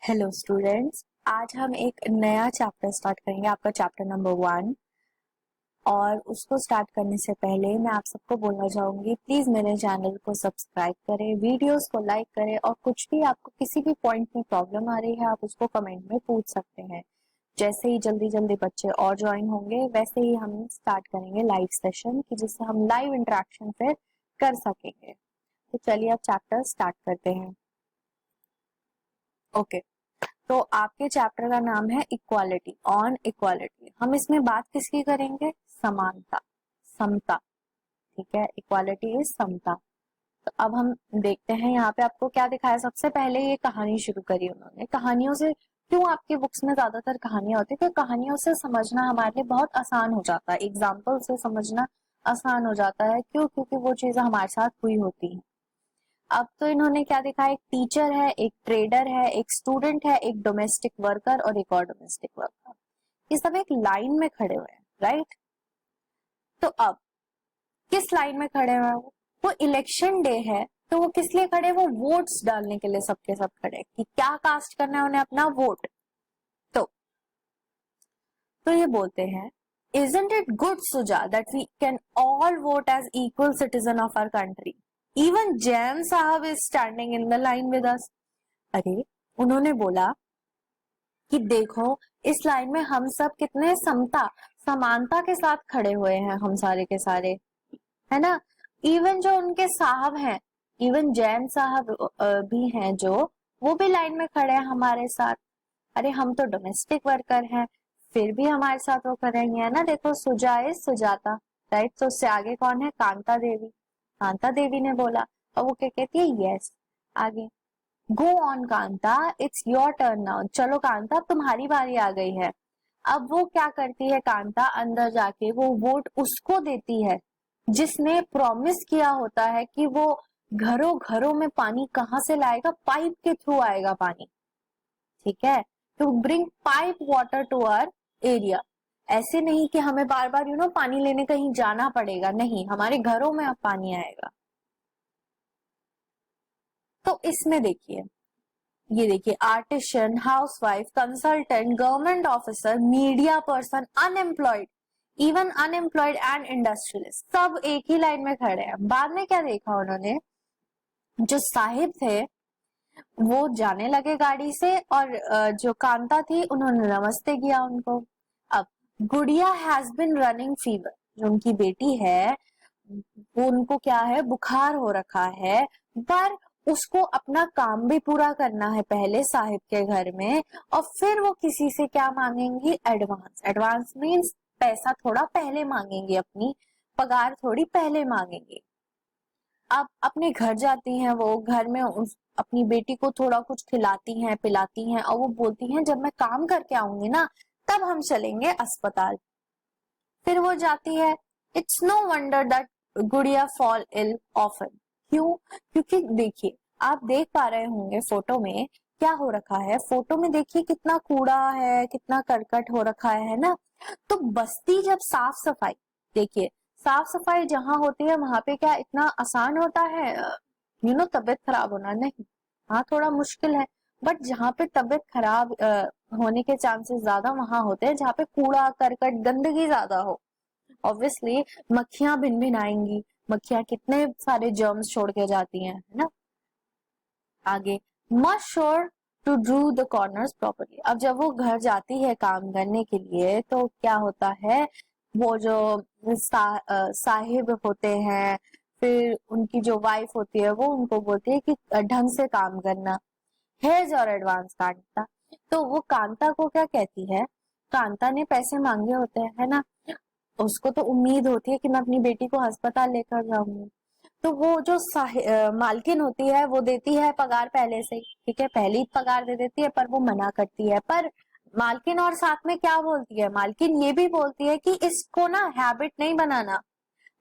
Hello students, आज हम एक नया चैप्टर स्टार्ट करेंगे, आपका चैप्टर नंबर 1। और उसको स्टार्ट करने से पहले मैं आप सबको बोलना चाहूंगी, प्लीज मेरे चैनल को सब्सक्राइब करें, वीडियोस को लाइक करें और कुछ भी आपको किसी भी पॉइंट में प्रॉब्लम आ रही है आप उसको कमेंट में पूछ सकते हैं। जैसे ही जल्दी जल्दी बच्चे और ज्वाइन होंगे वैसे ही हम स्टार्ट करेंगे लाइव सेशन की, जिससे हम लाइव इंटरेक्शन फिर कर सकेंगे। तो चलिए अब चैप्टर स्टार्ट करते हैं। ओके, तो आपके चैप्टर का नाम है इक्वालिटी, ऑन इक्वालिटी। हम इसमें बात किसकी करेंगे? समानता, समता। ठीक है, इक्वालिटी इज समता। तो अब हम देखते हैं यहाँ पे आपको क्या दिखाया। सबसे पहले ये कहानी शुरू करी उन्होंने। कहानियों से क्यों आपके बुक्स में ज्यादातर कहानियां होती है? क्योंकि कहानियों से समझना हमारे लिए बहुत आसान हो जाता है, एग्जाम्पल से समझना आसान हो जाता है। क्यों? क्योंकि वो चीजें हमारे साथ हुई होती हैं। अब तो इन्होंने क्या देखा, एक टीचर है, एक ट्रेडर है, एक स्टूडेंट है, एक डोमेस्टिक वर्कर और एक और डोमेस्टिक वर्कर। ये सब एक लाइन में खड़े हुए हैं, राइट? तो अब किस लाइन में खड़े हुए हैं? वो इलेक्शन डे है, तो वो किस लिए खड़े? वो वोट्स डालने के लिए सबके सब खड़े हैं कि क्या कास्ट करना है उन्हें, अपना वोट। तो ये बोलते हैं, Isn't it good, Suja, that we can all vote as equal citizen of our country? Even Jain साहब is standing in the line with us. अरे, उन्होंने बोला कि देखो इस लाइन में हम सब कितने समता समानता के साथ खड़े हुए हैं, हम सारे के सारे, है ना? इवन जो उनके साहब हैं, इवन जैन साहब भी हैं, जो वो भी लाइन में खड़े हैं हमारे साथ। अरे हम तो डोमेस्टिक वर्कर हैं, फिर भी हमारे साथ वो करेंगे, है ना? देखो, सुजा इज सुजाता, राइट? तो उससे आगे कौन है? कांता देवी। कांता देवी ने बोला और वो क्या कहती है? यस। आगे, go on Kanta, it's your turn now. चलो कांता, अब तुम्हारी बारी आ गई है। अब वो क्या करती है कांता? अंदर जाके वो वोट उसको देती है जिसने प्रॉमिस किया होता है कि वो घरों घरों में पानी कहाँ से लाएगा? पाइप के थ्रू आएगा पानी। ठीक है, to bring pipe water to our area. ऐसे नहीं कि हमें बार बार पानी लेने कहीं जाना पड़ेगा, नहीं, हमारे घरों में अब पानी आएगा। तो इसमें देखिए, ये देखिए, artisan, housewife, consultant, government officer, media person, unemployed, even unemployed and industrialist, सब एक ही लाइन में खड़े हैं। बाद में क्या देखा उन्होंने, जो साहिब थे वो जाने लगे गाड़ी से और जो कांता थी उन्होंने नमस्ते किया उनको। अब गुड़िया हैज बिन रनिंग फीवर, जो उनकी बेटी है वो, उनको क्या है? बुखार हो रखा है, पर उसको अपना काम भी पूरा करना है पहले साहिब के घर में, और फिर वो किसी से क्या मांगेंगी? एडवांस। एडवांस मीन्स पैसा थोड़ा पहले मांगेंगे, अपनी पगार थोड़ी पहले मांगेंगे। अब अपने घर जाती हैं, वो घर में अपनी बेटी को थोड़ा कुछ खिलाती हैं, पिलाती हैं, और वो बोलती हैं जब मैं काम करके आऊंगी ना तब हम चलेंगे अस्पताल। फिर वो जाती है। इट्स नो वंडर दैट गुड़िया फॉल इल ऑफन। क्यों? क्योंकि देखिए, आप देख पा रहे होंगे फोटो में क्या हो रखा है। फोटो में देखिए कितना कूड़ा है, कितना करकट हो रखा है ना? तो बस्ती जब साफ सफाई, देखिए, साफ सफाई जहां होती है वहां पे क्या इतना आसान होता है तबीयत खराब होना? नहीं, हाँ थोड़ा मुश्किल है, बट जहाँ पे तबीयत खराब होने के चांसेस ज्यादा वहां होते हैं जहाँ पे कूड़ा करकट गंदगी ज्यादा हो। ऑब्वियसली मक्खियां भिन भिन आएंगी, मक्खियां कितने सारे जर्म्स छोड़ के जाती हैं, है ना? आगे, must sure to drew the corners properly. अब जब वो घर जाती है काम करने के लिए तो क्या होता है, वो जो साहिब होते हैं, फिर उनकी जो वाइफ होती है वो उनको बोलती है कि ढंग से काम करना, हेज और एडवांस कांता। तो वो कांता को क्या कहती है? कांता ने पैसे मांगे होते हैं, है ना? उसको तो उम्मीद होती है कि मैं अपनी बेटी को अस्पताल लेकर जाऊंगी। तो वो जो मालकिन होती है वो देती है पगार पहले से ही, ठीक है, पहले ही पगार दे देती है, पर वो मना करती है। पर मालकिन और साथ में क्या बोलती है? मालकिन ये भी बोलती है कि इसको ना हैबिट नहीं बनाना,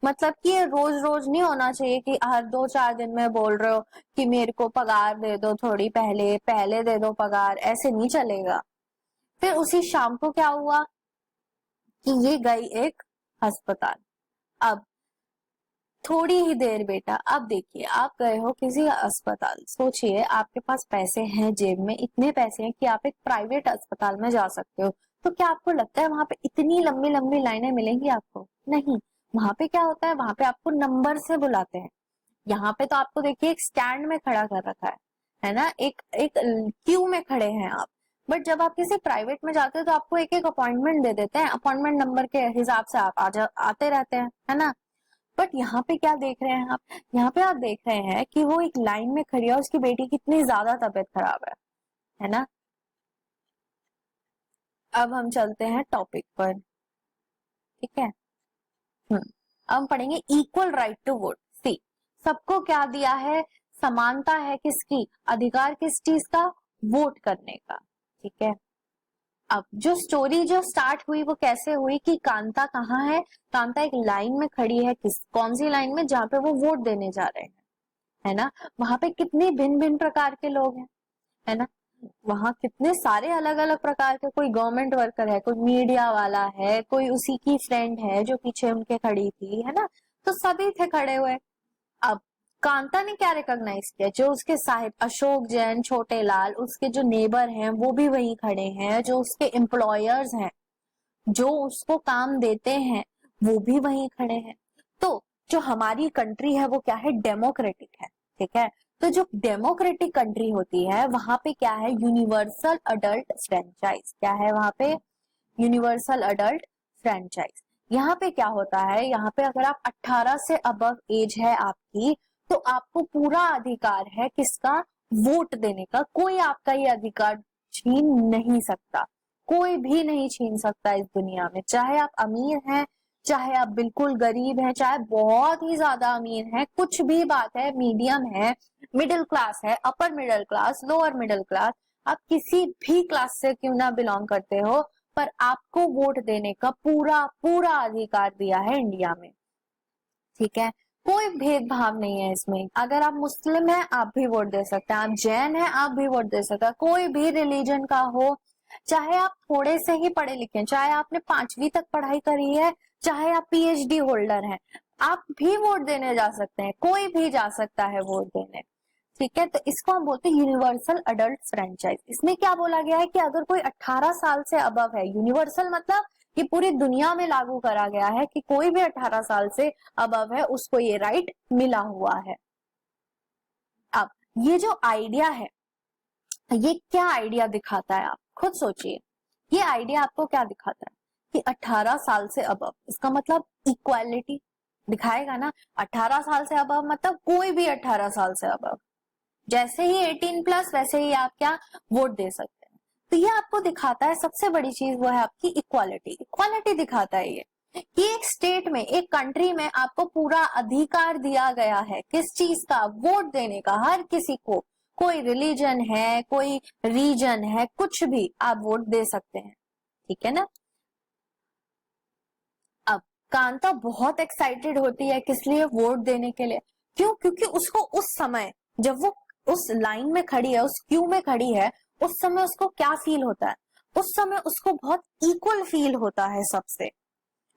मतलब कि ये रोज रोज नहीं होना चाहिए कि हर 2-4 दिन में बोल रहे हो कि मेरे को पगार दे दो, थोड़ी पहले पहले दे दो पगार, ऐसे नहीं चलेगा। फिर उसी शाम को क्या हुआ कि ये गई एक अस्पताल। अब थोड़ी ही देर बेटा। अब देखिए, आप गए हो किसी अस्पताल, सोचिए आपके पास पैसे हैं, जेब में इतने पैसे हैं कि आप एक प्राइवेट अस्पताल में जा सकते हो, तो क्या आपको लगता है वहां पे इतनी लंबी लंबी लाइनें मिलेंगी आपको? नहीं। वहां पे क्या होता है, वहां पे आपको नंबर से बुलाते हैं। यहाँ पे तो आपको देखिए एक स्टैंड में खड़ा कर रखा है ना, एक एक क्यू में खड़े हैं आप। बट जब आप किसी प्राइवेट में जाते हो तो आपको एक एक अपॉइंटमेंट दे देते हैं, अपॉइंटमेंट नंबर के हिसाब से आप आते रहते हैं, है ना। बट यहाँ पे क्या देख रहे हैं आप, यहाँ पे आप देख रहे हैं कि वो एक लाइन में खड़ी है, उसकी बेटी की इतनी ज्यादा तबीयत खराब है ना। अब हम चलते हैं टॉपिक पर, ठीक है। अब हम पढ़ेंगे इक्वल राइट टू वोट। सी, सबको क्या दिया है, समानता है किसकी, अधिकार किस चीज का, वोट करने का, ठीक है। अब जो स्टोरी जो स्टार्ट हुई वो कैसे हुई कि कांता कहाँ है, कांता एक लाइन में खड़ी है, किस कौन सी लाइन में, जहाँ पे वो वोट देने जा रहे हैं, है ना। वहां पे कितने भिन्न भिन्न प्रकार के लोग हैं, है ना। वहां कितने सारे अलग अलग प्रकार के, कोई गवर्नमेंट वर्कर है, कोई मीडिया वाला है, कोई उसी की फ्रेंड है जो पीछे उनके खड़ी थी, है ना। तो सभी थे खड़े हुए। अब कांता ने क्या रिकॉग्नाइज किया, जो उसके साहिब अशोक जैन, छोटे लाल, उसके जो नेबर हैं वो भी वही खड़े हैं, जो उसके एम्प्लॉयर्स हैं, जो उसको काम देते हैं वो भी वहीं खड़े हैं। तो जो हमारी कंट्री है वो क्या है, डेमोक्रेटिक है, ठीक है। तो जो डेमोक्रेटिक कंट्री होती है वहां पे क्या है, यूनिवर्सल अडल्ट फ्रेंचाइज, क्या है वहां पे, यूनिवर्सल अडल्ट फ्रेंचाइज। यहाँ पे क्या होता है, यहाँ पे अगर आप 18 से अबव एज है आपकी, तो आपको पूरा अधिकार है किसका, वोट देने का। कोई आपका ये अधिकार छीन नहीं सकता, कोई भी नहीं छीन सकता इस दुनिया में, चाहे आप अमीर हैं, चाहे आप बिल्कुल गरीब हैं, चाहे बहुत ही ज्यादा अमीर हैं, कुछ भी बात है, मीडियम है, मिडिल क्लास है, upper middle class, lower middle class, आप किसी भी क्लास से क्यों ना बिलोंग करते हो, पर आपको वोट देने का पूरा पूरा अधिकार दिया है इंडिया में, ठीक है। कोई भेदभाव नहीं है इसमें, अगर आप मुस्लिम हैं आप भी वोट दे सकते हैं, आप जैन हैं आप भी वोट दे सकते हैं, कोई भी रिलीजन का हो, चाहे आप थोड़े से ही पढ़े लिखे हैं, चाहे आपने 5वीं तक पढ़ाई करी है, चाहे आप पीएचडी होल्डर हैं, आप भी वोट देने जा सकते हैं, कोई भी जा सकता है वोट देने, ठीक है। तो इसको हम बोलते हैं यूनिवर्सल अडल्ट फ्रेंचाइज। इसमें क्या बोला गया है कि अगर कोई 18 साल से अबव है, यूनिवर्सल मतलब कि पूरी दुनिया में लागू करा गया है कि कोई भी 18 साल से अबव है उसको ये राइट मिला हुआ है। अब ये जो आइडिया है, ये क्या आइडिया दिखाता है, आप खुद सोचिए, ये आइडिया आपको क्या दिखाता है कि 18 साल से अबव, इसका मतलब इक्वालिटी दिखाएगा ना। 18 साल से अबव मतलब कोई भी 18 साल से अबव, जैसे ही 18+ वैसे ही आप क्या वोट दे सकते हैं। तो ये आपको दिखाता है, सबसे बड़ी चीज वो है आपकी इक्वालिटी। इक्वालिटी दिखाता है ये कि एक स्टेट में, एक कंट्री में आपको पूरा अधिकार दिया गया है किस चीज का, वोट देने का, हर किसी को, कोई रिलीजन है, कोई रीजन है, कुछ भी आप वोट दे सकते हैं, ठीक है ना। अब कांता बहुत एक्साइटेड होती है किस लिए, वोट देने के लिए। क्यों? क्योंकि उसको उस समय जब वो उस लाइन में खड़ी है, उस क्यू में खड़ी है, उस समय उसको क्या फील होता है, उस समय उसको बहुत इक्वल फील होता है, सबसे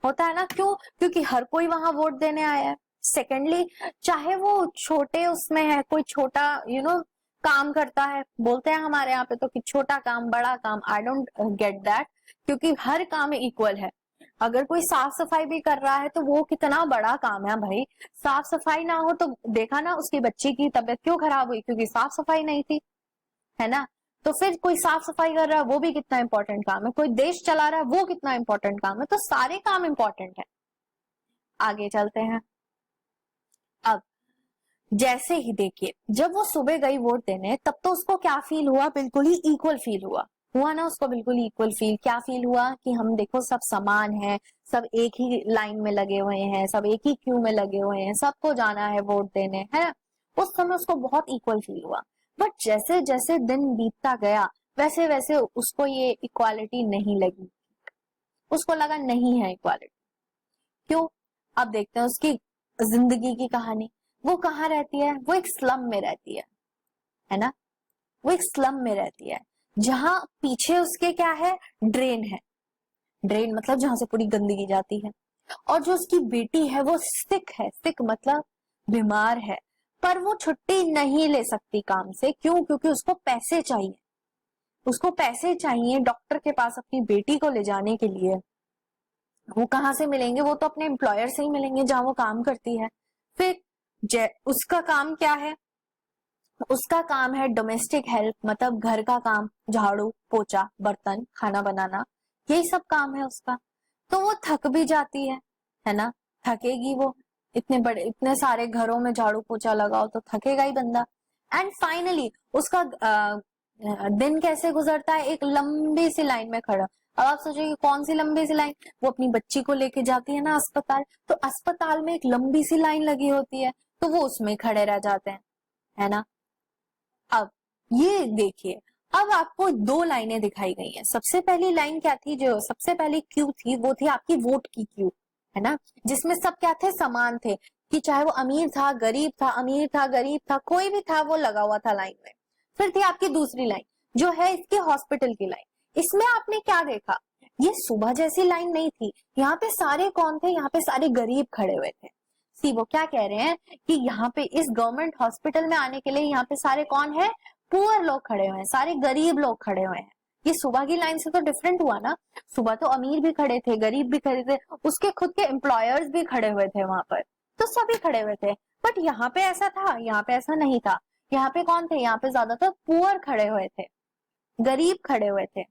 होता है ना। क्यों? क्योंकि हर कोई वहां वोट देने आया है। सेकेंडली, चाहे वो छोटे उसमें है, कोई छोटा काम करता है, बोलते हैं हमारे यहाँ पे तो कि छोटा काम बड़ा काम, आई डोंट गेट दैट, क्योंकि हर काम इक्वल है। अगर कोई साफ सफाई भी कर रहा है तो वो कितना बड़ा काम है भाई, साफ सफाई ना हो तो देखा ना उसकी बच्ची की तबीयत क्यों खराब हुई, क्योंकि साफ सफाई नहीं थी, है ना। तो फिर कोई साफ सफाई कर रहा है वो भी कितना इंपॉर्टेंट काम है, कोई देश चला रहा है वो कितना इंपॉर्टेंट काम है, तो सारे काम इंपॉर्टेंट है। आगे चलते हैं। अब जैसे ही देखिए, जब वो सुबह गई वोट देने, तब तो उसको क्या फील हुआ, बिल्कुल ही इक्वल फील हुआ ना उसको, बिल्कुल इक्वल फील। क्या फील हुआ कि हम देखो सब समान है, सब एक ही लाइन में लगे हुए हैं, सब एक ही क्यू में लगे हुए हैं, सबको जाना है वोट देने, है ना। उस समय उसको बहुत इक्वल फील हुआ। बट जैसे जैसे दिन बीतता गया वैसे वैसे उसको ये इक्वालिटी नहीं लगी, उसको लगा नहीं है इक्वालिटी। क्यों? अब देखते हैं उसकी जिंदगी की कहानी। वो कहाँ रहती है, वो एक स्लम में रहती है ना। वो एक स्लम में रहती है जहां पीछे उसके क्या है, ड्रेन है। ड्रेन मतलब जहां से पूरी गंदगी जाती है। और जो उसकी बेटी है वो सिक है, सिक मतलब बीमार है, पर वो छुट्टी नहीं ले सकती काम से। क्यों? क्योंकि उसको पैसे चाहिए, उसको पैसे चाहिए डॉक्टर के पास अपनी बेटी को ले जाने के लिए। वो कहाँ से मिलेंगे? वो तो अपने एम्प्लॉयर से ही मिलेंगे जहां वो काम करती है। फिर उसका काम क्या है? उसका काम है डोमेस्टिक हेल्प, मतलब घर का काम, झाड़ू पोछा बर्तन खाना बनाना, यही सब काम है उसका। तो वो थक भी जाती है ना, थकेगी वो, इतने सारे घरों में झाड़ू पोछा लगाओ तो थकेगा ही बंदा। एंड फाइनली उसका दिन कैसे गुजरता है? एक लंबी सी लाइन में खड़ा। अब आप सोचेंगे कौन सी लंबी सी लाइन? वो अपनी बच्ची को लेके जाती है ना अस्पताल, तो अस्पताल में एक लंबी सी लाइन लगी होती है, तो वो उसमें खड़े रह जाते हैं, है ना। अब ये देखिए, अब आपको दो लाइनें दिखाई गई हैं। सबसे पहली लाइन क्या थी? जो सबसे पहली क्यू थी वो थी आपकी वोट की क्यू, है ना, जिसमें सब क्या थे? समान थे, कि चाहे वो अमीर था गरीब था, अमीर था गरीब था, कोई भी था वो लगा हुआ था लाइन में। फिर थी आपकी दूसरी लाइन जो है इसकी हॉस्पिटल की लाइन। इसमें आपने क्या देखा? ये सुबह जैसी लाइन नहीं थी। यहाँ पे सारे कौन थे? यहाँ पे सारे गरीब खड़े हुए थे। सी वो क्या कह रहे हैं कि यहाँ पे इस गवर्नमेंट हॉस्पिटल में आने के लिए यहाँ पे सारे कौन है? पुअर लोग खड़े हुए हैं, सारे गरीब लोग खड़े हुए हैं। ये सुबह की लाइन से तो डिफरेंट हुआ ना। सुबह तो अमीर भी खड़े थे, गरीब भी खड़े थे, उसके खुद के एम्प्लॉयर्स भी खड़े हुए थे वहां पर, तो सभी खड़े हुए थे। बट यहाँ पे ऐसा था? यहाँ पे ऐसा नहीं था। यहाँ पे कौन थे? यहाँ पे ज्यादातर पुअर खड़े हुए थे, गरीब खड़े हुए थे।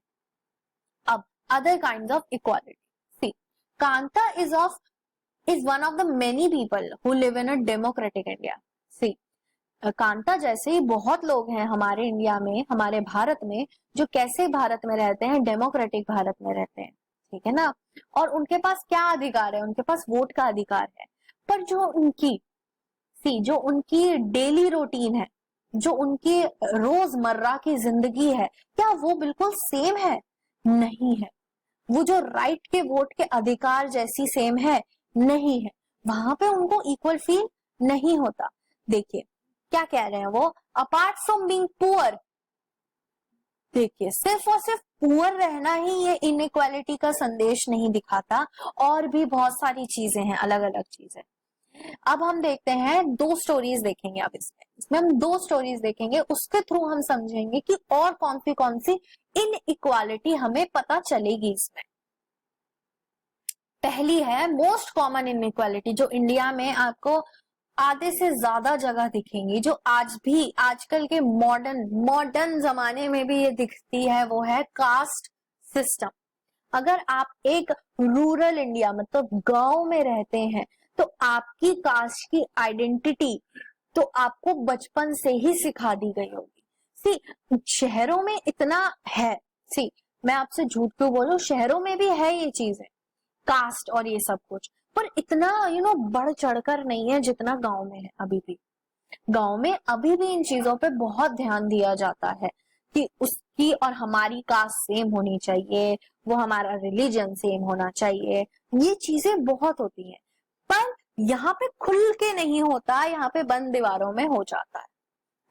अब other kind of equality, see Kanta is one of the many people who live in a democratic India. See, Kanta जैसे ही बहुत लोग हैं हमारे इंडिया में, हमारे भारत में, जो कैसे भारत में रहते हैं? डेमोक्रेटिक भारत में रहते हैं, ठीक है ना। और उनके पास क्या अधिकार है? उनके पास वोट का अधिकार है। पर जो उनकी डेली रूटीन है, जो उनकी रोजमर्रा की जिंदगी है, क्या वो बिल्कुल सेम है? नहीं है। वो जो राइट के वोट के अधिकार जैसी सेम है? नहीं है। वहां पे उनको इक्वल फील नहीं होता। देखिए क्या कह रहे हैं वो, अपार्ट फ्रॉम बीइंग पुअर, देखिए सिर्फ और सिर्फ पुअर रहना ही ये इनइक्वालिटी का संदेश नहीं दिखाता, और भी बहुत सारी चीजें हैं, अलग अलग चीजें। अब हम देखते हैं, दो स्टोरीज देखेंगे। अब इसमें हम दो स्टोरीज देखेंगे, उसके थ्रू हम समझेंगे कि और कौन सी इनइक्वालिटी हमें पता चलेगी इसमें। पहली है मोस्ट कॉमन इनइक्वालिटी, जो इंडिया में आपको आधे से ज्यादा जगह दिखेंगी, जो आज भी आजकल के मॉडर्न जमाने में भी ये दिखती है, वो है कास्ट सिस्टम। अगर आप एक रूरल इंडिया मतलब गांव में रहते हैं, तो आपकी कास्ट की आइडेंटिटी तो आपको बचपन से ही सिखा दी गई होगी। सी शहरों में इतना है, सी मैं आपसे झूठ क्यों बोलूं, शहरों में भी है ये चीजें, कास्ट और ये सब कुछ, पर इतना बढ़ चढ़कर नहीं है जितना गांव में है। अभी भी गांव में अभी भी इन चीजों पे बहुत ध्यान दिया जाता है कि उसकी और हमारी कास्ट सेम होनी चाहिए, वो हमारा रिलीजन सेम होना चाहिए, ये चीजें बहुत होती हैं। पर यहाँ पे खुल के नहीं होता, यहाँ पे बंद दीवारों में हो जाता है,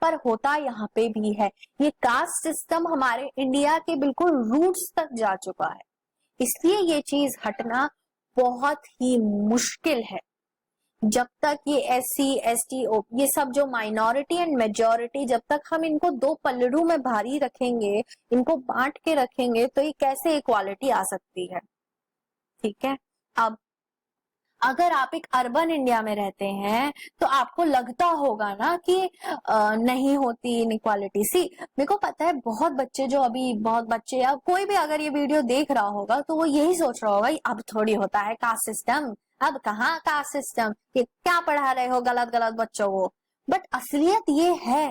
पर होता यहाँ पे भी है। ये कास्ट सिस्टम हमारे इंडिया के बिल्कुल रूट्स तक जा चुका है, इसलिए ये चीज हटना बहुत ही मुश्किल है। जब तक ये SC ST ये सब जो माइनॉरिटी एंड मेजॉरिटी, जब तक हम इनको दो पल्लू में भारी रखेंगे, इनको बांट के रखेंगे, तो ये कैसे इक्वालिटी आ सकती है? ठीक है। अब अगर आप एक अर्बन इंडिया में रहते हैं तो आपको लगता होगा ना कि नहीं होती इनइक्वालिटी। सी मेरे को पता है बहुत बच्चे, जो अभी बहुत बच्चे या कोई भी अगर ये वीडियो देख रहा होगा तो वो यही सोच रहा होगा अब थोड़ी होता है कास्ट सिस्टम, अब कहाँ कास्ट सिस्टम, ये क्या पढ़ा रहे हो गलत गलत बच्चों को। बट असलियत ये है,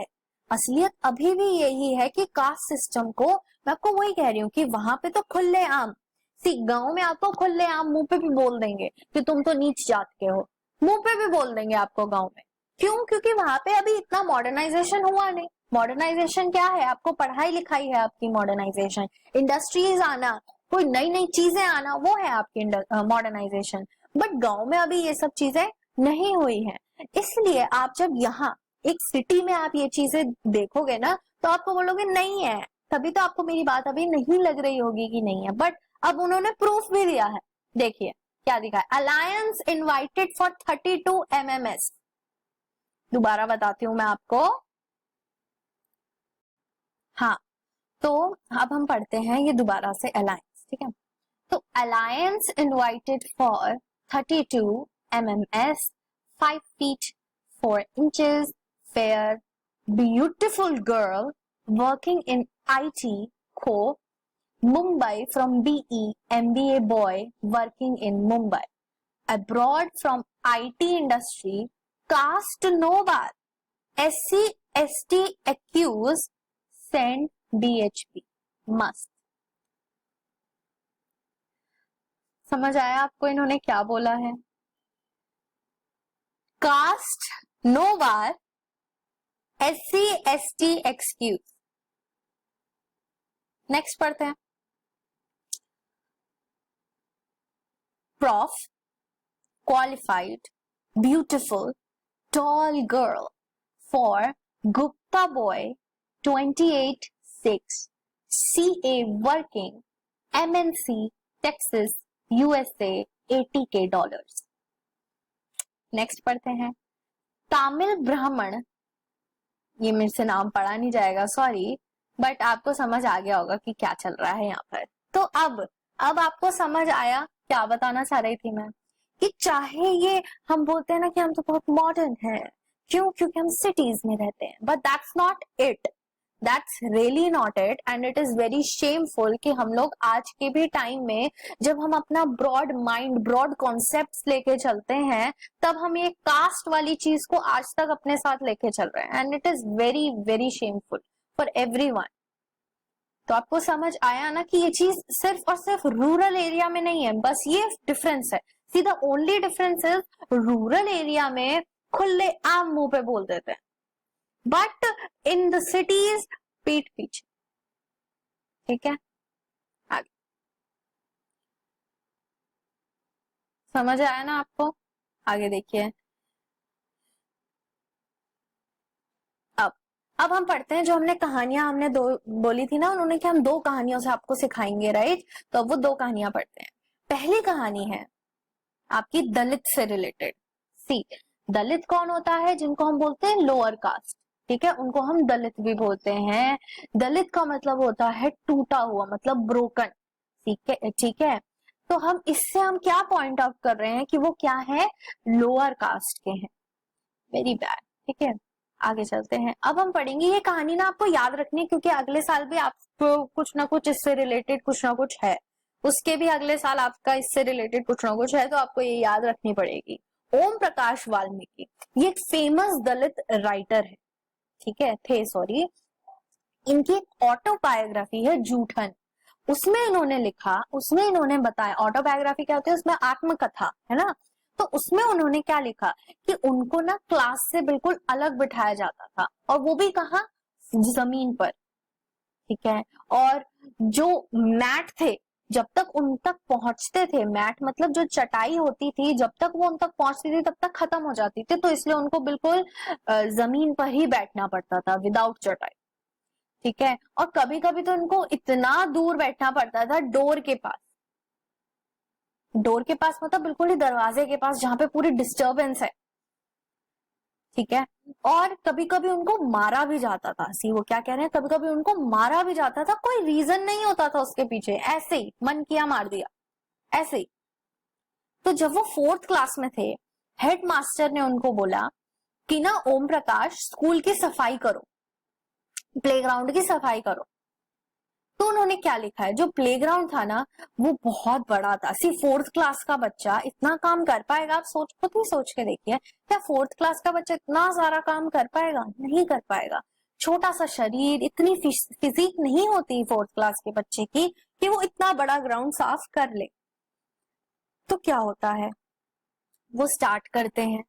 असलियत अभी भी यही है कि कास्ट सिस्टम को, मैं आपको वही कह रही हूँ कि वहां पे तो खुले आम, गांव में आपको खुले आम मुंह पे भी बोल देंगे कि तुम तो नीच जात के हो, मुंह पे भी बोल देंगे आपको गांव में। क्यों? क्योंकि वहां पे अभी इतना मॉडर्नाइजेशन हुआ नहीं। मॉडर्नाइजेशन क्या है? आपको पढ़ाई लिखाई है आपकी मॉडर्नाइजेशन, इंडस्ट्रीज आना, कोई नई नई चीजें आना, वो है आपकी मॉडर्नाइजेशन। बट गांव में अभी ये सब चीजें नहीं हुई है। इसलिए आप जब यहाँ एक सिटी में आप ये चीजें देखोगे ना, तो आपको बोलोगे नहीं है, तभी तो आपको मेरी बात अभी नहीं लग रही होगी कि नहीं है। बट अब उन्होंने प्रूफ भी दिया है। देखिए क्या दिखा है? Alliance invited for 32 MMS। दोबारा बताती हूं मैं आपको। हाँ, तो अब हम पढ़ते हैं ये दोबारा से अलायंस, ठीक है। तो alliance invited for 32 MMS, 5 feet 4 inches, fair, beautiful girl working in IT co Mumbai from BE MBA boy working in Mumbai abroad from IT industry cast no bar SC ST accused send BHP must। समझ आया आपको इन्होंने क्या बोला है? Cast no बार SC ST excuse. Next पढ़ते हैं। prof qualified beautiful tall girl for Gupta boy 28-6 CA working MNC Texas USA $80K। Next पढ़ते हैं। तमिल ब्राह्मण, ये मेरे से नाम पढ़ा नहीं जाएगा सॉरी, बट आपको समझ आ गया होगा कि क्या चल रहा है यहाँ पर। तो अब आपको समझ आया क्या बताना चाह रही थी मैं, कि चाहे ये हम बोलते हैं ना कि हम तो बहुत मॉडर्न है, क्यों? क्योंकि हम सिटीज में रहते हैं, but that's not it, that's really not it and it is very shameful कि हम लोग आज के भी टाइम में जब हम अपना ब्रॉड माइंड, ब्रॉड कॉन्सेप्ट्स लेके चलते हैं, तब हम ये कास्ट वाली चीज को आज तक अपने साथ लेके चल रहे हैं and it is very very shameful for everyone. तो आपको समझ आया ना कि ये चीज सिर्फ और सिर्फ रूरल एरिया में नहीं है, बस ये डिफरेंस है। See the only difference is rural area में खुले आम मुंह पे बोल देते हैं, बट इन द सिटीज पीठ पीछे। ठीक है, आगे समझ आया ना आपको? आगे देखिए। अब हम पढ़ते हैं जो हमने कहानियां हमने दो बोली थी ना, उन्होंने कि हम 2 कहानियों से आपको सिखाएंगे, राइट? तो अब वो 2 कहानियां पढ़ते हैं। पहली कहानी है आपकी दलित से रिलेटेड। सी, दलित कौन होता है? जिनको हम बोलते हैं लोअर कास्ट, ठीक है, उनको हम दलित भी बोलते हैं। दलित का मतलब होता है टूटा हुआ, मतलब ब्रोकन, ठीक है। तो हम इससे हम क्या पॉइंट आउट कर रहे हैं कि वो क्या है? लोअर कास्ट के हैं। वेरी बैड, ठीक है। आगे चलते हैं। अब हम पढ़ेंगे ये कहानी ना, आपको याद रखनी है क्योंकि अगले साल भी आपको कुछ ना कुछ इससे रिलेटेड कुछ ना कुछ है, उसके भी अगले साल आपका इससे रिलेटेड कुछ ना कुछ है, तो आपको ये याद रखनी पड़ेगी। ओम प्रकाश वाल्मीकि ये एक फेमस दलित राइटर है, ठीक है, थे सॉरी। इनकी ऑटोबायोग्राफी है जूठन, उसमें इन्होंने लिखा, उसमें इन्होंने बताया, ऑटोबायोग्राफी क्या होती है? उसमें आत्मकथा है ना। तो उसमें उन्होंने क्या लिखा कि उनको ना क्लास से बिल्कुल अलग बिठाया जाता था, और वो भी कहाँ? जमीन पर, ठीक है। और जो मैट थे, जब तक उन तक पहुंचते थे, मैट मतलब जो चटाई होती थी, जब तक वो उन तक पहुंचती थी तब तक खत्म हो जाती थी, तो इसलिए उनको बिल्कुल जमीन पर ही बैठना पड़ता था विदाउट चटाई, ठीक है। और कभी कभी तो उनको इतना दूर बैठना पड़ता था डोर के पास, डोर के पास मतलब बिल्कुल ही दरवाजे के पास, जहां पे पूरी डिस्टरबेंस है, ठीक है। और कभी कभी उनको मारा भी जाता था। सी, वो क्या कह रहे हैं? कभी कभी उनको मारा भी जाता था, कोई रीजन नहीं होता था उसके पीछे, ऐसे ही मन किया मार दिया, ऐसे ही। तो जब वो 4th क्लास में थे, हेड मास्टर ने उनको बोला कि ना ओम प्रकाश स्कूल की सफाई करो, प्लेग्राउंड की सफाई करो। तो उन्होंने क्या लिखा है? जो प्लेग्राउंड था ना वो बहुत बड़ा था। सिर्फ 4th क्लास का बच्चा इतना काम कर पाएगा? आप खुद ही सोच के देखिए, क्या 4th क्लास का बच्चा इतना सारा काम कर पाएगा? नहीं कर पाएगा। छोटा सा शरीर, इतनी फिजिक नहीं होती 4th क्लास के बच्चे की कि वो इतना बड़ा ग्राउंड साफ कर ले। तो क्या होता है, वो स्टार्ट करते हैं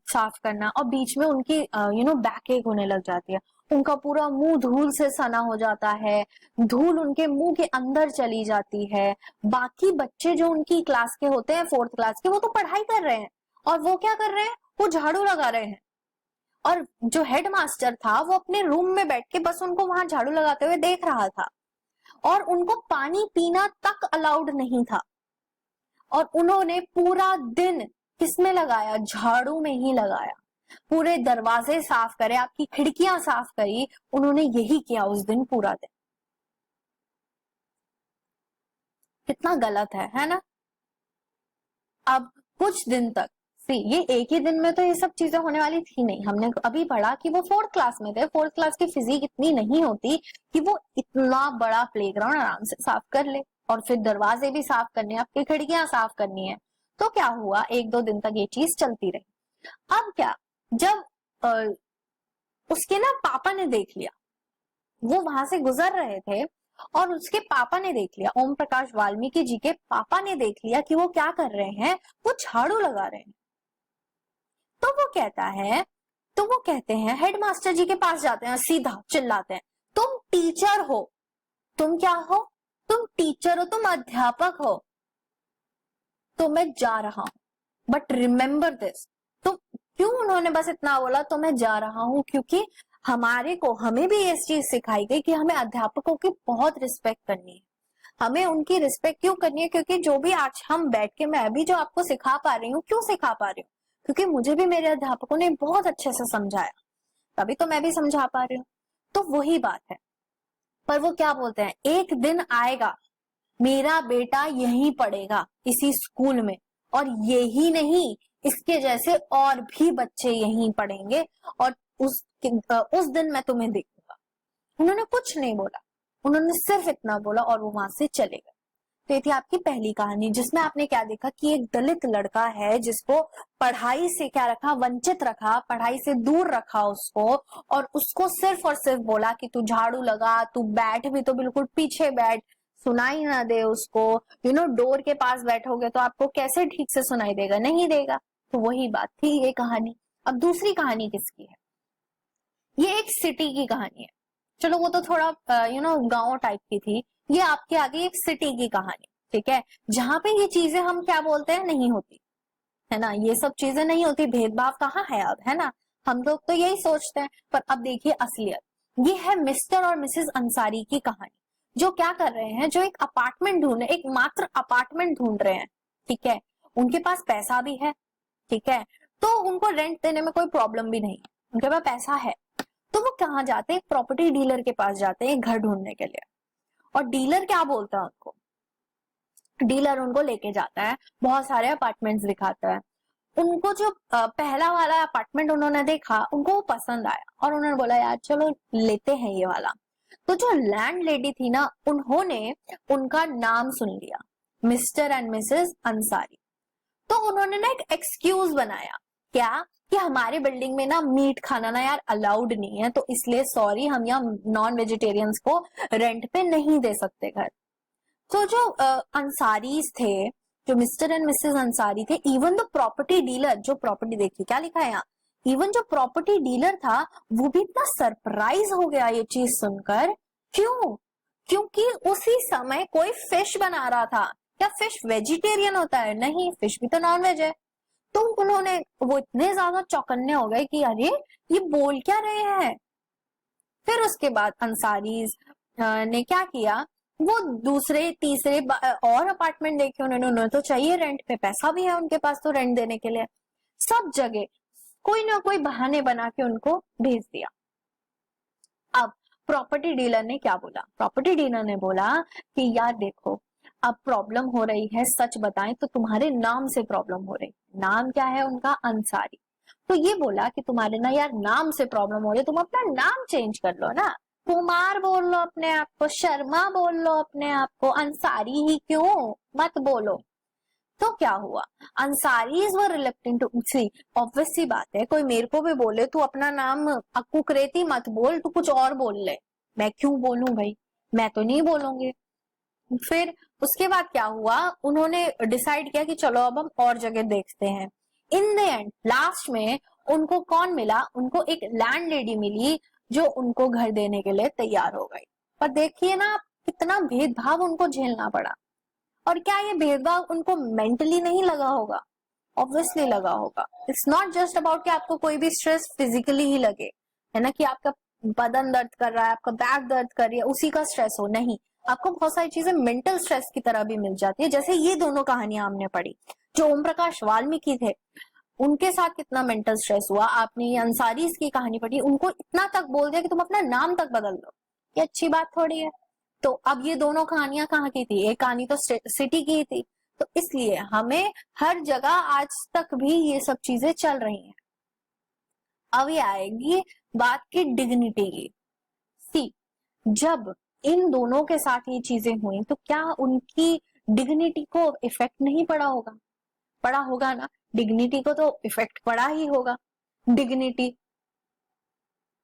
साफ करना, और बीच में उनकी बैक एक होने लग जाती है, उनका पूरा मुंह धूल से सना हो जाता है, धूल उनके मुंह के अंदर चली जाती है। बाकी बच्चे जो उनकी क्लास के होते हैं 4th क्लास के, वो तो पढ़ाई कर रहे हैं, और वो क्या कर रहे हैं? वो झाड़ू लगा रहे हैं। और जो हेड मास्टर था वो अपने रूम में बैठ के बस उनको वहां झाड़ू लगाते हुए देख रहा था, और उनको पानी पीना तक अलाउड नहीं था। और उन्होंने पूरा दिन किसमें लगाया? झाड़ू में ही लगाया। पूरे दरवाजे साफ करे, आपकी खिड़कियां साफ करी, उन्होंने यही किया उस दिन पूरा दिन। कितना गलत है ना? अब कुछ दिन तक ये एक ही दिन में तो ये सब चीजें होने वाली थी नहीं। हमने अभी पढ़ा कि वो 4th क्लास में थे। 4th क्लास की फिजिक इतनी नहीं होती कि वो इतना बड़ा प्लेग्राउंड आराम से साफ कर ले, और फिर दरवाजे भी साफ करने, आपकी खिड़कियां साफ करनी है। तो क्या हुआ, 1-2 दिन तक ये चीज चलती रही। अब क्या, जब उसके ना पापा ने देख लिया, वो वहां से गुजर रहे थे और उसके पापा ने देख लिया, ओम प्रकाश वाल्मीकि जी के पापा ने देख लिया कि वो क्या कर रहे हैं, वो झाड़ू लगा रहे हैं। तो वो कहते हैं, हेडमास्टर जी के पास जाते हैं, सीधा चिल्लाते हैं, तुम टीचर हो, तुम क्या हो, तुम टीचर हो, तुम अध्यापक हो, तो मैं जा रहा हूं, बट रिमेम्बर दिस। तो क्यों उन्होंने बस इतना बोला, तो मैं जा रहा हूं? क्योंकि हमें भी इस चीज सिखाई गई कि हमें अध्यापकों की बहुत रिस्पेक्ट करनी है। हमें उनकी रिस्पेक्ट क्यों करनी है? क्योंकि जो भी आज हम बैठ के, मैं भी जो आपको सिखा पा रही हूँ, क्यों सिखा पा रही हूँ? क्योंकि मुझे भी मेरे अध्यापकों ने बहुत अच्छे से समझाया, तभी तो मैं भी समझा पा रही हूँ। तो वही बात है। पर वो क्या बोलते हैं, एक दिन आएगा मेरा बेटा यहीं पढ़ेगा इसी स्कूल में, और यही नहीं, इसके जैसे और भी बच्चे यहीं पढ़ेंगे, और उस दिन मैं तुम्हें देखूंगा। उन्होंने कुछ नहीं बोला, उन्होंने सिर्फ इतना बोला और वो वहां से चले गए। तो ये थी आपकी पहली कहानी, जिसमें आपने क्या देखा कि एक दलित लड़का है जिसको पढ़ाई से क्या रखा, वंचित रखा, पढ़ाई से दूर रखा उसको, और उसको सिर्फ और सिर्फ बोला कि तू झाड़ू लगा, तू बैठ भी तो बिल्कुल पीछे बैठ, सुनाई ना दे उसको। डोर के पास बैठोगे तो आपको कैसे ठीक से सुनाई देगा? नहीं देगा। तो वही बात थी ये कहानी। अब दूसरी कहानी किसकी है? ये एक सिटी की कहानी है। चलो वो तो थोड़ा गांव टाइप की थी। ये आपके आगे एक सिटी की कहानी, ठीक है, जहां पे ये चीजें हम क्या बोलते हैं, नहीं होती है ना, ये सब चीजें नहीं होती। भेदभाव कहाँ है अब, है ना? हम लोग तो यही सोचते हैं। पर अब देखिए असलियत। ये है मिस्टर और मिसेस अंसारी की कहानी, जो क्या कर रहे हैं, जो एक अपार्टमेंट ढूंढ रहे हैं, एक मात्र अपार्टमेंट ढूंढ रहे हैं, ठीक है। उनके पास पैसा भी है, ठीक है, तो उनको रेंट देने में कोई प्रॉब्लम भी नहीं, उनके पास पैसा है। तो वो कहाँ जाते हैं, प्रॉपर्टी डीलर के पास जाते हैं घर ढूंढने के लिए। और डीलर क्या बोलता है उनको, डीलर उनको लेके जाता है, बहुत सारे अपार्टमेंट्स दिखाता है। उनको जो पहला वाला अपार्टमेंट उन्होंने देखा, उनको वो पसंद आया और उन्होंने बोला यार चलो लेते हैं ये वाला। तो जो लैंड लेडी थी ना, उन्होंने उनका नाम सुन लिया, मिस्टर एंड मिसेस अंसारी। तो उन्होंने ना एक एक्सक्यूज बनाया, क्या कि हमारे बिल्डिंग में ना मीट खाना ना यार अलाउड नहीं है, तो इसलिए सॉरी, हम यहाँ नॉन वेजिटेरियंस को रेंट पे नहीं दे सकते घर। तो जो अंसारीज थे, जो मिस्टर एंड मिसेस अंसारी थे, इवन द प्रॉपर्टी डीलर, जो प्रॉपर्टी, देखिए क्या लिखा है यहाँ, इवन जो प्रॉपर्टी डीलर था वो भी इतना सरप्राइज हो गया ये चीज सुनकर। क्यों? क्योंकि उसी समय कोई फिश बना रहा था। क्या फिश वेजिटेरियन होता है? नहीं, फिश भी तो नॉन वेज है। तो उन्होंने, वो इतने ज्यादा चौकन्ने हो गए कि अरे ये बोल क्या रहे हैं। फिर उसके बाद अंसारीज ने क्या किया, वो दूसरे तीसरे और अपार्टमेंट देखे उन्होंने तो चाहिए रेंट पे, पैसा भी है उनके पास तो रेंट देने के लिए। सब जगह कोई ना कोई बहाने बना के उनको भेज दिया। अब प्रॉपर्टी डीलर ने क्या बोला, प्रॉपर्टी डीलर ने बोला कि यार देखो, अब प्रॉब्लम हो रही है, सच बताएं तो तुम्हारे नाम से प्रॉब्लम हो रही है। नाम क्या है उनका? अंसारी। तो ये बोला कि तुम्हारे ना यार नाम से प्रॉब्लम हो रही है, तुम अपना नाम चेंज कर लो ना, कुमार बोल लो अपने आप को, शर्मा बोल लो अपने आप को, अंसारी ही क्यों मत बोलो। तो क्या हुआ, अंसारीज वर रिलेक्टेंट टू सी, ऑब्वियस सी बात है, कोई मेरे को भी बोले तू अपना नाम अक्कू क्रेती मत बोल, तू कुछ और बोल ले, मैं क्यों बोलूं भाई, मैं तो नहीं बोलूंगी। फिर उसके बाद क्या हुआ, उन्होंने डिसाइड किया कि चलो अब हम और जगह देखते हैं। इन द एंड लास्ट में उनको कौन मिला, उनको एक लैंड लेडी मिली जो उनको घर देने के लिए तैयार हो गई। पर देखिए ना कितना भेदभाव उनको झेलना पड़ा। और क्या ये भेदभाव उनको मेंटली नहीं लगा होगा? ऑब्वियसली लगा होगा। इट्स नॉट जस्ट अबाउट कि आपको कोई भी स्ट्रेस फिजिकली ही लगे, है ना, कि आपका बदन दर्द कर रहा है, आपका बैक दर्द कर रही है, उसी का स्ट्रेस हो, नहीं, आपको बहुत सारी चीजें मेंटल स्ट्रेस की तरह भी मिल जाती है। जैसे ये दोनों कहानियां हमने पढ़ी, जो ओम प्रकाश वाल्मीकि थे उनके साथ कितना मेंटल स्ट्रेस हुआ। आपने ये अंसारीज की कहानी पढ़ी, उनको इतना तक बोल दिया कि तुम अपना नाम तक बदल दो, ये अच्छी बात थोड़ी है। तो अब ये दोनों कहानियां कहाँ की थी? एक कहानी तो सिटी की थी। तो इसलिए हमें हर जगह आज तक भी ये सब चीजें चल रही हैं। अब ये आएगी बात की डिग्निटी की। सी, जब इन दोनों के साथ ये चीजें हुई तो क्या उनकी डिग्निटी को इफेक्ट नहीं पड़ा होगा? पड़ा होगा ना, डिग्निटी को तो इफेक्ट पड़ा ही होगा। डिग्निटी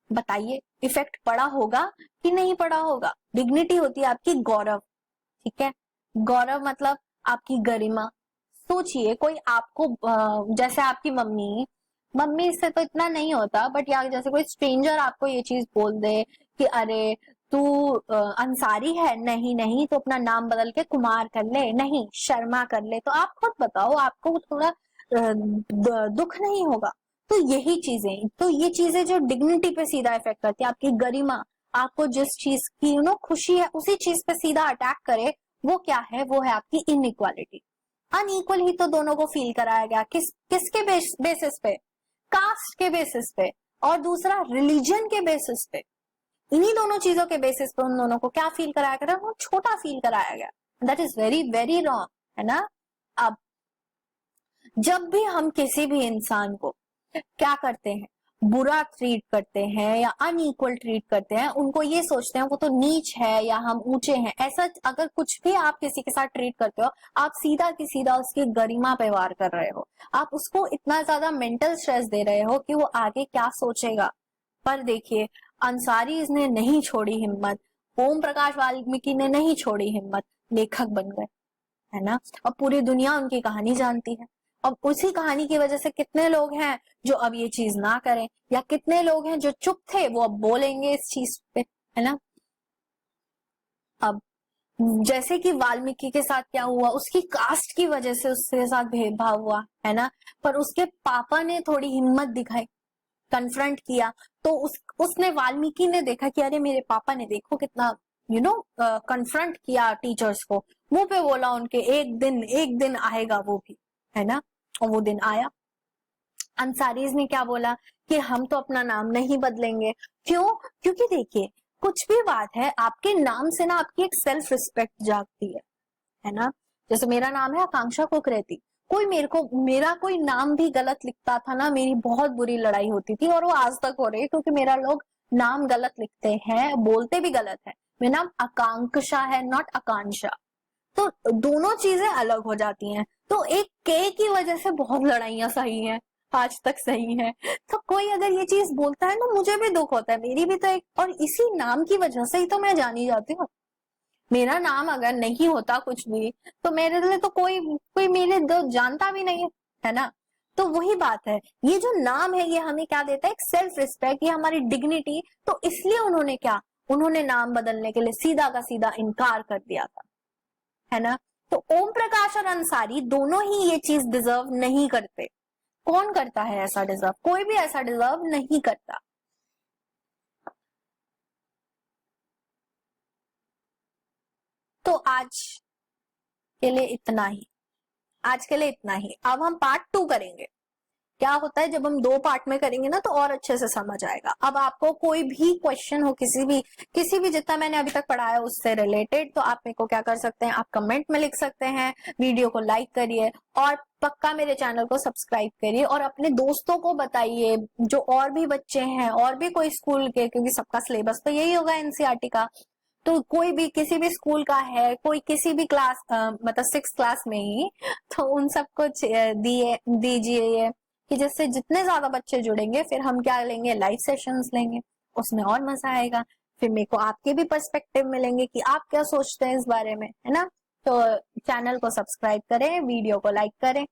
बताइए, इफेक्ट पड़ा होगा कि नहीं पड़ा होगा? डिग्निटी होती है आपकी गौरव, ठीक है? गौरव मतलब आपकी गरिमा। सोचिए कोई आपको जैसे आपकी मम्मी, मम्मी से तो इतना नहीं होता, बट या जैसे कोई स्ट्रेंजर आपको ये चीज बोल दे कि अरे तू अंसारी है, नहीं नहीं तो अपना नाम बदल के कुमार कर ले, नहीं शर्मा कर ले, तो आप खुद बताओ आपको थोड़ा दुख नहीं होगा? तो यही चीजें, तो ये चीजें जो डिग्निटी पे सीधा इफेक्ट करती है, आपकी गरिमा, आपको जिस चीज की खुशी है उसी चीज पे सीधा अटैक करे, वो क्या है? वो है आपकी इनइक्वालिटी। अनइक्वल ही तो दोनों को फील कराया गया। किसके बेसिस पे? कास्ट के बेसिस पे, और दूसरा रिलीजन के बेसिस पे। इन्हीं दोनों चीजों के बेसिस पे उन दोनों को क्या फील कराया गया? वो छोटा फील कराया गया। That is very very wrong, है ना? अब जब भी हम किसी भी इंसान को क्या करते हैं, बुरा ट्रीट करते हैं या अनइक्वल ट्रीट करते हैं, उनको ये सोचते हैं वो तो नीच है या हम ऊंचे हैं। ऐसा अगर कुछ भी आप किसी के साथ ट्रीट करते हो, आप सीधा की सीधा उसकी गरिमा पे वार कर रहे हो। आप उसको इतना ज्यादा मेंटल स्ट्रेस दे रहे हो कि वो आगे क्या सोचेगा। पर देखिए, अंसारीज ने नहीं छोड़ी हिम्मत, ओम प्रकाश वाल्मीकि ने नहीं छोड़ी हिम्मत, लेखक बन गए, है ना? और पूरी दुनिया उनकी कहानी जानती है। अब उसी कहानी की वजह से कितने लोग हैं जो अब ये चीज ना करें, या कितने लोग हैं जो चुप थे वो अब बोलेंगे इस चीज पे, है ना? अब जैसे कि वाल्मीकि के साथ क्या हुआ, उसकी कास्ट की वजह से उसके साथ भेदभाव हुआ, है ना? पर उसके पापा ने थोड़ी हिम्मत दिखाई, कन्फ्रंट किया, तो उसने वाल्मीकि ने देखा कि अरे मेरे पापा ने देखो कितना कन्फ्रंट किया टीचर्स को, मुंह पे बोला उनके, एक दिन आएगा वो भी, है ना? और वो दिन आया। अंसारीज ने क्या बोला कि हम तो अपना नाम नहीं बदलेंगे। क्यों? क्योंकि देखिए, कुछ भी बात है, आपके नाम से ना आपकी एक सेल्फ रिस्पेक्ट जागती है ना? जैसे मेरा नाम है आकांक्षा कुकरेती, कोई मेरा कोई नाम भी गलत लिखता था ना, मेरी बहुत बुरी लड़ाई होती थी, और वो आज तक हो रही है, क्योंकि मेरा लोग नाम गलत लिखते हैं, बोलते भी गलत है। मेरा नाम आकांक्षा है, नॉट आकांक्षा। तो दोनों चीजें अलग हो जाती हैं। तो एक के की वजह से बहुत लड़ाइयां सही हैं, आज तक सही है। तो कोई अगर ये चीज बोलता है ना, मुझे भी दुख होता है, मेरी भी तो एक, और इसी नाम की वजह से ही तो मैं जानी जाती हूँ। मेरा नाम अगर नहीं होता कुछ भी, तो मेरे लिए तो कोई मेरे जानता भी नहीं है ना? तो वही बात है, ये जो नाम है ये हमें क्या देता है? एक सेल्फ रिस्पेक्ट, ये हमारी डिग्निटी। तो इसलिए उन्होंने नाम बदलने के लिए सीधा का सीधा इनकार कर दिया था, है ना? तो ओम प्रकाश और अंसारी दोनों ही ये चीज डिजर्व नहीं करते। कौन करता है ऐसा डिजर्व? कोई भी ऐसा डिजर्व नहीं करता। तो आज के लिए इतना ही, आज के लिए इतना ही। अब हम पार्ट 2 करेंगे। क्या होता है जब हम 2 पार्ट में करेंगे ना, तो और अच्छे से समझ आएगा। अब आपको कोई भी क्वेश्चन हो, किसी भी जितना मैंने अभी तक पढ़ाया उससे रिलेटेड, तो आप मेरे को क्या कर सकते हैं, आप कमेंट में लिख सकते हैं, वीडियो को लाइक करिए, और पक्का मेरे चैनल को सब्सक्राइब करिए, और अपने दोस्तों को बताइए जो और भी बच्चे हैं, और भी कोई स्कूल के, क्योंकि सबका सिलेबस तो यही होगा एनसीईआरटी का। तो कोई भी किसी भी स्कूल का है, कोई किसी भी क्लास मतलब 6th क्लास में ही, तो उन सबको दीजिए ये, कि जिससे जितने ज्यादा बच्चे जुड़ेंगे, फिर हम क्या लेंगे, लाइव सेशंस लेंगे, उसमें और मजा आएगा। फिर मेरे को आपके भी पर्सपेक्टिव मिलेंगे कि आप क्या सोचते हैं इस बारे में, है ना? तो चैनल को सब्सक्राइब करें, वीडियो को लाइक करें।